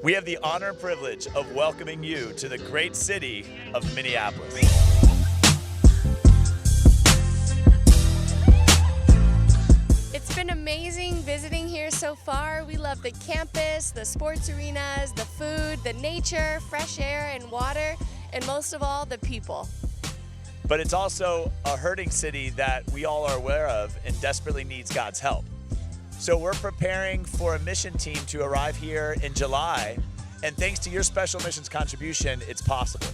We have the honor and privilege of welcoming you to the great city of Minneapolis. It's been amazing visiting here so far. We love the campus, the sports arenas, the food, the nature, fresh air and water, and most of all, the people. But it's also a hurting city that we all are aware of and desperately needs God's help. So we're preparing for a mission team to arrive here in July, and thanks to your special missions contribution, it's possible.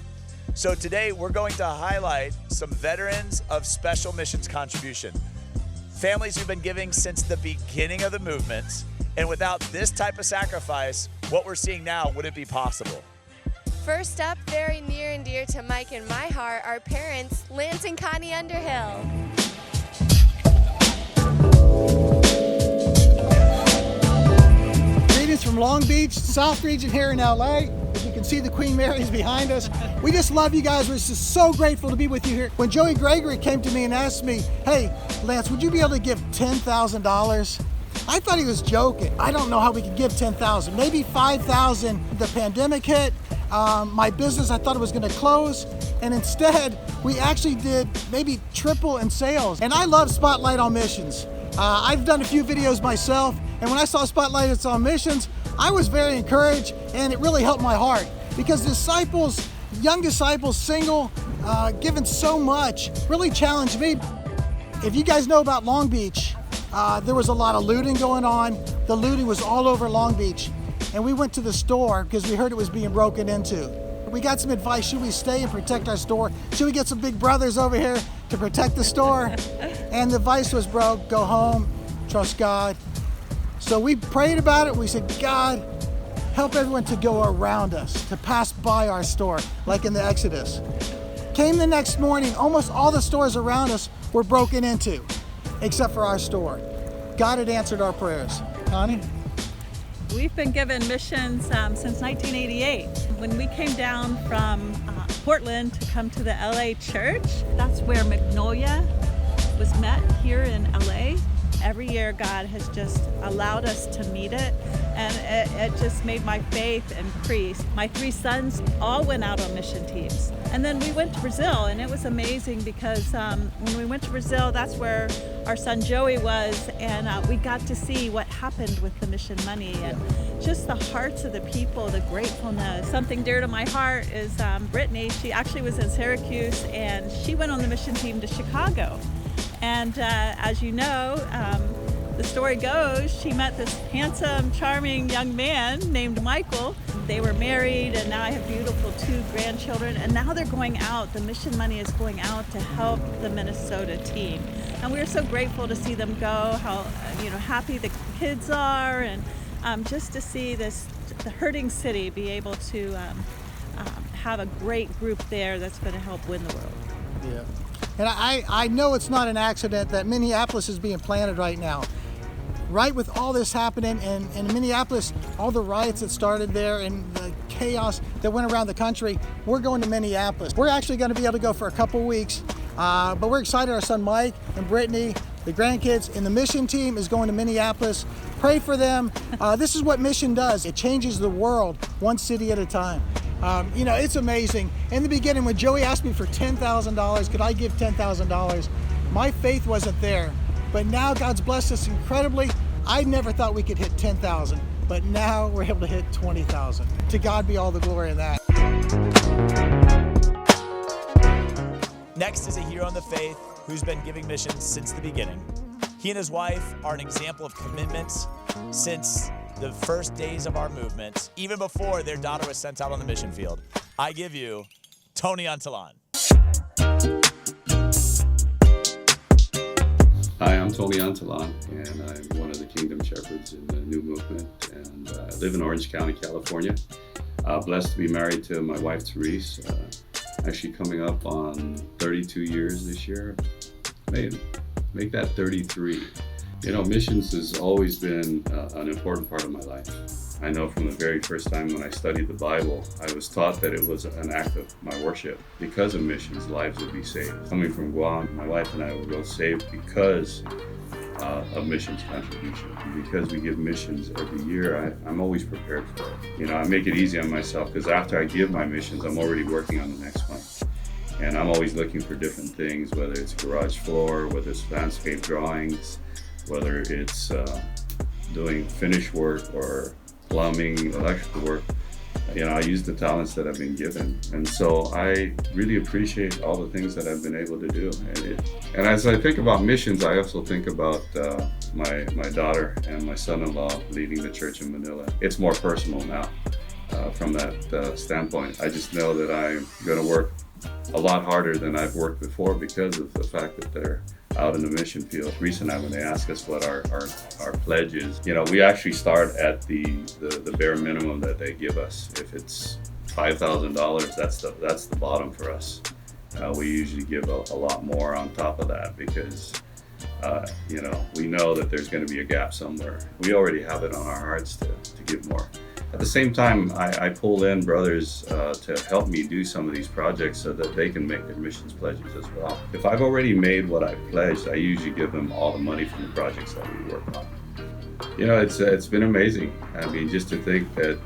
So today we're going to highlight some veterans of special missions contribution. Families who've been giving since the beginning of the movement, and without this type of sacrifice, what we're seeing now wouldn't be possible. First up, very near and dear to Mike and my heart, our parents, Lance and Connie Underhill. Greetings from Long Beach, South Region here in LA. As you can see, the Queen Mary's behind us. We just love you guys. We're just so grateful to be with you here. When Joey Gregory came to me and asked me, hey, Lance, would you be able to give $10,000? I thought he was joking. I don't know how we could give $10,000, maybe $5,000. The pandemic hit. My business, I thought it was going to close, and instead we actually did maybe triple in sales. And I love Spotlight on Missions. I've done a few videos myself, and when I saw Spotlight on Missions, I was very encouraged, and it really helped my heart because disciples, young disciples, single, giving so much, really challenged me. If you guys know about Long Beach, there was a lot of looting going on. The looting was all over Long Beach. And we went to the store because we heard it was being broken into. We got some advice. Should we stay and protect our store? Should we get some big brothers over here to protect the store? And the advice was, bro, go home, trust God. So we prayed about it. We said, God, help everyone to go around us, to pass by our store, like in the Exodus. Came the next morning, almost all the stores around us were broken into, except for our store. God had answered our prayers. Connie? We've been given missions since 1988. When we came down from Portland to come to the LA church, that's where Magnolia was met here in LA. Every year God has just allowed us to meet it, and it just made my faith increase. My 3 sons all went out on mission teams. And then we went to Brazil, and it was amazing because when we went to Brazil, that's where our son Joey was, and we got to see what happened with the mission money and just the hearts of the people, the gratefulness. Something dear to my heart is Brittany. She actually was in Syracuse, and she went on the mission team to Chicago. And as you know, the story goes, she met this handsome, charming young man named Michael. They were married, and now I have beautiful 2 grandchildren. And now they're going out. The mission money is going out to help the Minnesota team. And we're so grateful to see them go, how happy the kids are, and just to see the hurting city be able to have a great group there that's going to help win the world. Yeah. And I know it's not an accident that Minneapolis is being planted right now. Right with all this happening in Minneapolis, all the riots that started there and the chaos that went around the country, we're going to Minneapolis. We're actually going to be able to go for a couple weeks, but we're excited. Our son Mike and Brittany, the grandkids, and the mission team is going to Minneapolis. Pray for them. This is what mission does. It changes the world one city at a time. It's amazing. In the beginning, when Joey asked me for $10,000, could I give $10,000? My faith wasn't there. But now God's blessed us incredibly. I never thought we could hit 10,000, but now we're able to hit 20,000. To God be all the glory in that. Next is a hero in the faith who's been giving missions since the beginning. He and his wife are an example of commitment since the first days of our movement, even before their daughter was sent out on the mission field. I give you Tony Untalan. Hi, I'm Tony Untalan, and I'm one of the Kingdom Shepherds in the new movement, and I live in Orange County, California. Blessed to be married to my wife, Therese, actually coming up on 32 years this year. Make that 33. Missions has always been an important part of my life. I know from the very first time when I studied the Bible, I was taught that it was an act of my worship. Because of missions, lives would be saved. Coming from Guam, my wife and I were both saved because of missions contribution. And because we give missions every year, I'm always prepared for it. You know, I make it easy on myself because after I give my missions, I'm already working on the next one. And I'm always looking for different things, whether it's garage floor, whether it's landscape drawings, whether it's doing finish work or plumbing, electrical work. You know, I use the talents that I've been given. And so I really appreciate all the things that I've been able to do. And as I think about missions, I also think about my daughter and my son-in-law leading the church in Manila. It's more personal now from that standpoint. I just know that I'm going to work a lot harder than I've worked before because of the fact that they're out in the mission field. Recently, when they ask us what our pledge is, you know, we actually start at the bare minimum that they give us. If it's $5,000, that's the bottom for us. We usually give a lot more on top of that because you know, we know that there's going to be a gap somewhere. We already have it on our hearts to give more. At the same time, I pull in brothers to help me do some of these projects so that they can make their missions pledges as well. If I've already made what I pledged, I usually give them all the money from the projects that we work on. You know, it's been amazing. I mean, just to think that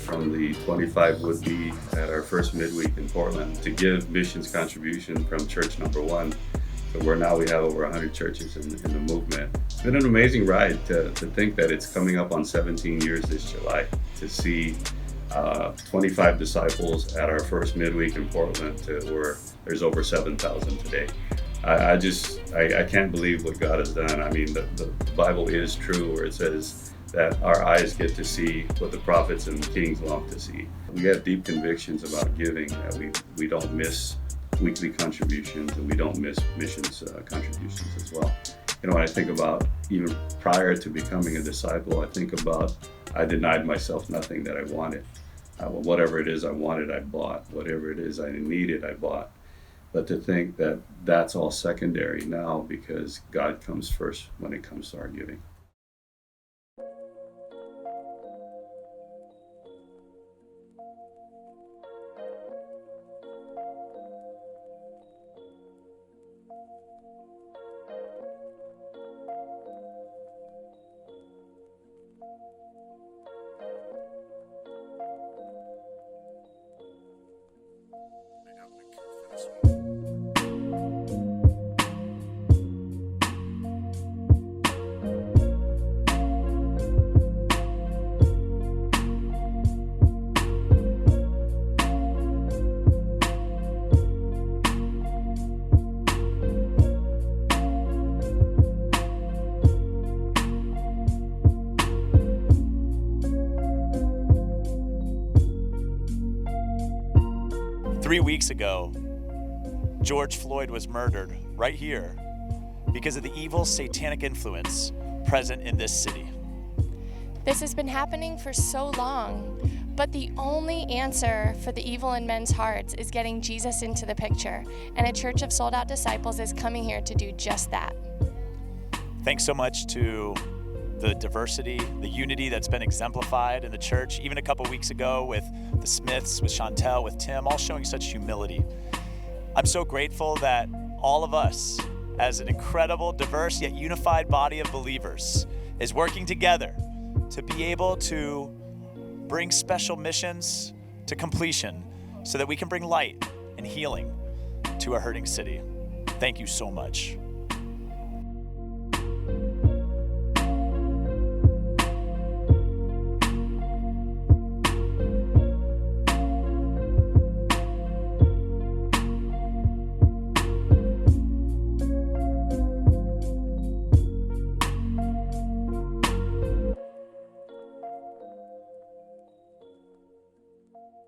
from the 25 would-be at our first midweek in Portland to give missions contribution from church number 1 to where now we have over 100 churches in the movement. It's been an amazing ride to think that it's coming up on 17 years this July, to see 25 disciples at our first midweek in Portland to where there's over 7,000 today. I can't believe what God has done. I mean, the Bible is true where it says that our eyes get to see what the prophets and the kings long to see. We have deep convictions about giving, that we don't miss weekly contributions and we don't miss missions contributions as well. You know, when I think about even prior to becoming a disciple, I think about I denied myself nothing that I wanted. Whatever it is I wanted, I bought. Whatever it is I needed, I bought. But to think that that's all secondary now because God comes first when it comes to our giving. Three weeks ago, George Floyd was murdered right here because of the evil satanic influence present in this city. This has been happening for so long, but the only answer for the evil in men's hearts is getting Jesus into the picture, and a church of sold-out disciples is coming here to do just that. Thanks so much to the diversity, the unity that's been exemplified in the church, even a couple weeks ago with the Smiths, with Chantel, with Tim, all showing such humility. I'm so grateful that all of us, as an incredible, diverse, yet unified body of believers, is working together to be able to bring special missions to completion so that we can bring light and healing to a hurting city. Thank you so much.